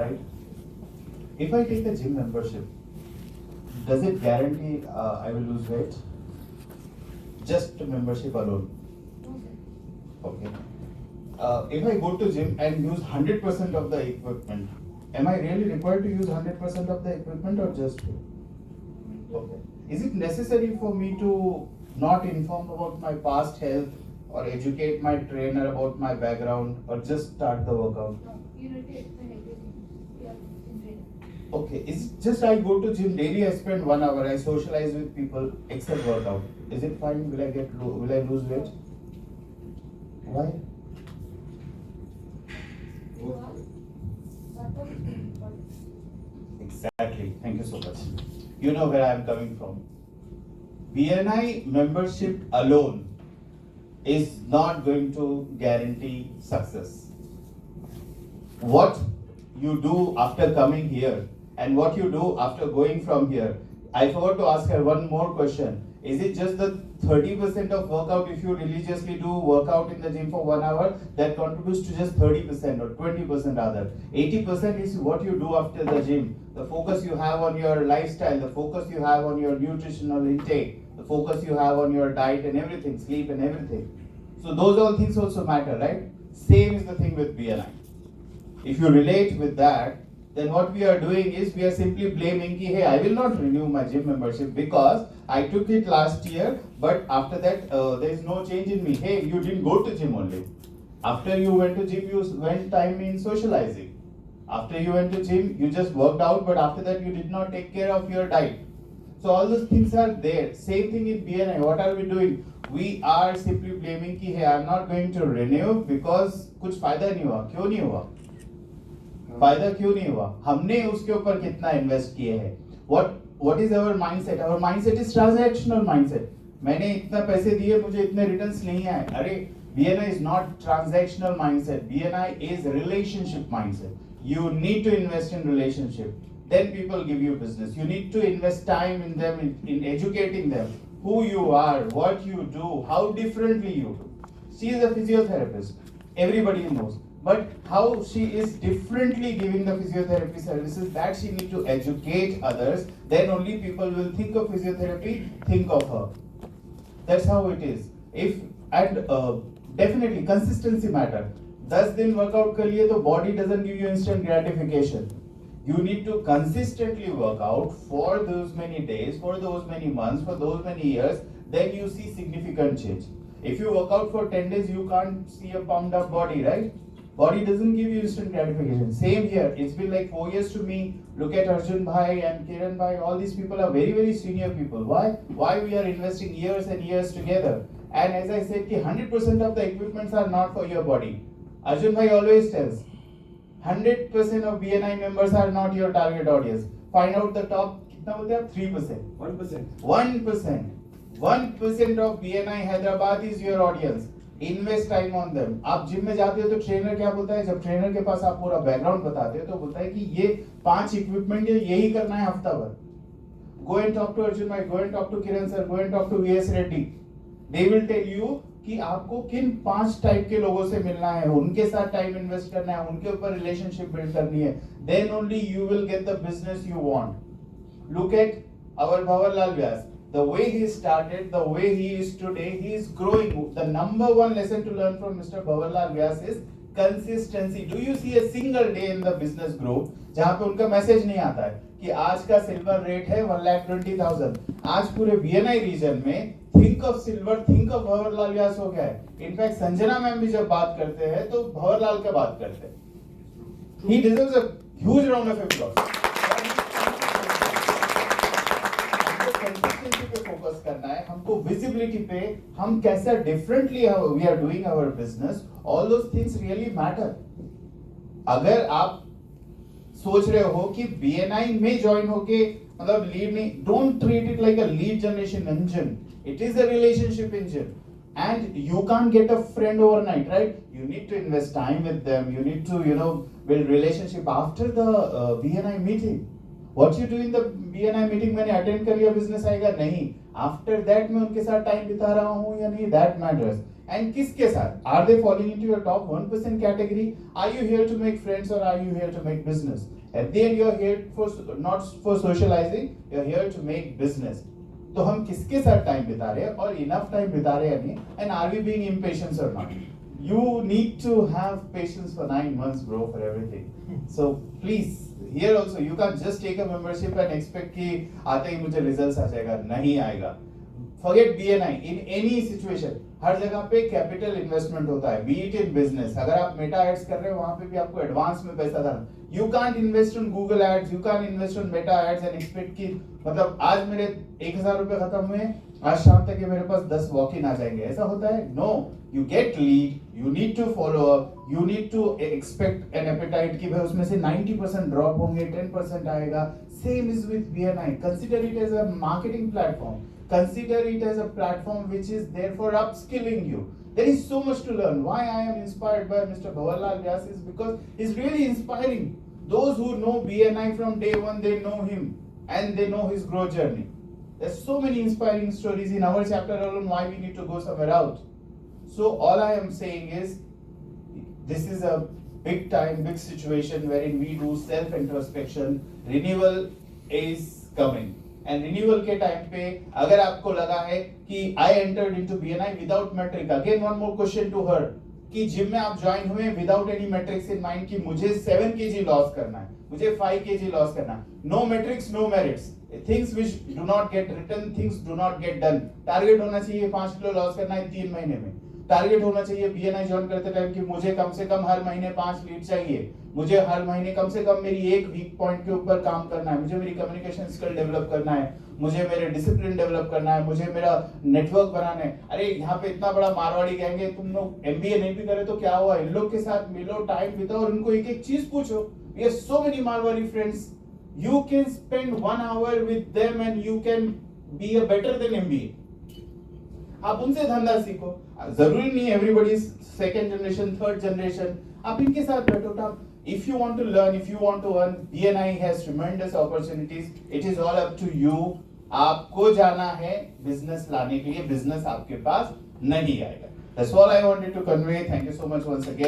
right? If I take a gym membership, does it guarantee I will lose weight? Just membership alone. Okay. If I go to gym and use 100% of the equipment, am I really required to use 100% of the equipment or just? Okay. Is it necessary for me to not inform about my past health or educate my trainer about my background or just start the workout? No, you need to explain everything. You are in training. Okay, is it just I go to gym daily, I spend 1 hour, I socialize with people except workout. Is it fine? Will I lose weight? Why? You are. That was important. Exactly. Thank you so much. You know where I am coming from. BNI membership alone is not going to guarantee success. What you do after coming here and what you do after going from here. I forgot to ask her one more question. Is it just the 30% of workout if you religiously do workout in the gym for 1 hour that contributes to just 30% or 20% rather? 80% is what you do after the gym. The focus you have on your lifestyle, the focus you have on your nutritional intake, the focus you have on your diet and everything, sleep and everything. So those all things also matter, right? Same is the thing with BNI. If you relate with that, then what we are doing is we are simply blaming ki, hey, I will not renew my gym membership because I took it last year, but after that there is no change in me. Hey, you didn't go to gym only. After you went to gym, you went time in socializing. After you went to gym, you just worked out, but after that you did not take care of your diet. So all those things are there. Same thing in BNI. What are we doing? We are simply blaming ki, hey, I'm not going to renew because कुछ फायदा नहीं हुआ. क्यों नहीं हुआ? फायदा क्यों नहीं हुआ? हमने उसके ऊपर कितना इन्वेस्ट किए हैं? What is our mindset? Our mindset is transactional mindset. मैंने इतना पैसे दिए, मुझे इतने रिटर्न्स नहीं आए. अरे BNI is not transactional mindset. BNI is relationship mindset. You need to invest in relationship. Then people give you business. You need to invest time in them, in educating them. Who you are, what you do, how differently you do. She is a physiotherapist. Everybody knows. But how she is differently giving the physiotherapy services, that she need to educate others, then only people will think of physiotherapy, think of her. That's how it is. Definitely consistency matter. 10 दिन workout कर लिए तो body doesn't give you instant gratification. You need to consistently work out for those many days, for those many months, for those many years, then you see significant change. If you work out for 10 days, you can't see a pumped up body, right? Body doesn't give you instant gratification. Same here. It's been like 4 years to me. Look at Arjun Bhai and Kiran Bhai. All these people are very, very senior people. Why? Why we are investing years and years together? And as I said, 100% of the equipments are not for your body. Arjun Bhai always tells, 100% of BNI members are not your target audience. Find out the top, कितना बोलते हैं आप? 3%. 1%. 1%. 1% of BNI Hyderabad is your audience. Invest time on them. आप gym में जाते हो तो trainer क्या बोलता है? जब ट्रेनर के पास आप पूरा बैकग्राउंड बताते हो तो बोलता है कि ये 5 इक्विपमेंट यही करना है हफ्ता भर. Go and talk to Arjun Bhai, go and talk to Kiran sir, go and talk to VS Reddy. They will tell you कि आपको किन 5 टाइप के लोगों से मिलना है, उनके साथ टाइम इन्वेस्ट करना है, उनके ऊपर रिलेशनशिप बिल्ड करनी है. Then only you will get the business you want. Look at our Bhavarlal Vyas. The way he started, the way he is today, he is growing. The number one lesson to learn from Mr. Bhavarlal Vyas is consistency. Do you see a single day in the business group जहाँ पे उनका message नहीं आता है कि आज का silver rate है 1,20,000. आज पूरे BNI रीजन में think of silver, think of Bhanwarlal Vyas हो गया है. इनफैक्ट संजना मैम भी जब बात करते हैं तो भंवरलाल का बात करते हैं. He deserves a huge round of applause. Consistency पे फोकस करना है, हमको विजिबिलिटी पे, हम कैसा differently we are doing our business, all those things really matter. अगर आप सोच रहे हो कि BNI में ज्वाइन होके मतलब लीड नहीं, don't treat it like a lead generation engine. It is a relationship engine. And you can't get a friend overnight, right? You need to invest time with them. You need to, build relationship after the BNI meeting. What you do in the BNI meeting, मैंने attend कर लिया, business आएगा नहीं. After that मैं उनके साथ time बिता रहा हूँ या नहीं, that matters. And किसके साथ? Are they falling into your top 1% category? Are you here to make friends or are you here to make business? At the end, you're here for not for socializing. You're here to make business. तो हम किसके साथ time बिता रहे हैं और enough time बिता रहे हैं नहीं? And are we being impatient or not? You need to have patience for 9 months, bro, for everything. So please, here also, you can't just take a membership and expect कि आते ही मुझे results आ जाएगा. नहीं आएगा. Forget BNI. In any situation, हर जगह पे capital investment होता है. Be it in business. अगर आप मेटा एड्स कर रहे हो वहां पे भी आपको एडवांस में पैसा डालना. You can't invest on Google ads. You can't invest on Meta ads and expect कि मतलब आज मेरे 1000 रुपए खत्म हुए, आज शाम तक ये मेरे पास 10 वॉक इन आ जाएंगे. ऐसा होता है? No. You get lead. You need to follow up. You need to expect an appetite कि भाई उसमें से 90% ड्रॉप होंगे, 10% आएगा. Same is with BNI. Consider it as a marketing platform. Consider it as a platform which is there for upskilling you. There is so much to learn. Why I am inspired by Mr. Bhawarlal Vyas is because he's really inspiring. Those who know BNI from day one, they know him and they know his growth journey. There's so many inspiring stories in our chapter alone. Why we need to go somewhere out? So all I am saying is, this is a big time, big situation wherein we do self introspection. Renewal is coming. And renewal के time पे अगर आपको लगा है कि I entered into BNI without metric, again one more question to her कि gym में आप ज्वाइन हुए without any metrics in mind कि मुझे 7 kg लॉस करना है, मुझे 5 kg लॉस करना है. No metrics, no merits. Things which do not get written, things do not get done. Target होना चाहिए 5 किलो लॉस करना है 3 महीने में. टारगेट होना चाहिए BNI ज्वाइन करते टाइम कि मुझे कम से कम हर महीने 5 लीड चाहिए, मुझे हर महीने कम से कम मेरी एक वीक पॉइंट के ऊपर काम करना है, मुझे मेरी कम्युनिकेशन स्किल डेवलप करना है, मुझे मेरे डिसिप्लिन डेवलप करना है, मुझे मेरा नेटवर्क बनाना है. अरे यहाँ पे इतना बड़ा मारवाड़ी गैंग है, तुम लोग MBA नहीं भी करे तो क्या हुआ? इन लोग के साथ मिलो, टाइम बिताओ और उनको एक एक चीज पूछो. We have so many Marwari friends. You can spend 1 hour with them and you can be a better than MBA. आप उनसे धंधा सीखो. जरूरी नहीं everybody is second generation, third generation. आप इनके साथ बैठो. आप if you want to learn, if you want to earn, BNI has tremendous opportunities. It is all up to you. आपको जाना है बिजनेस लाने के लिए. बिजनेस आपके पास नहीं आएगा. That's all I wanted to convey. Thank you so much once again.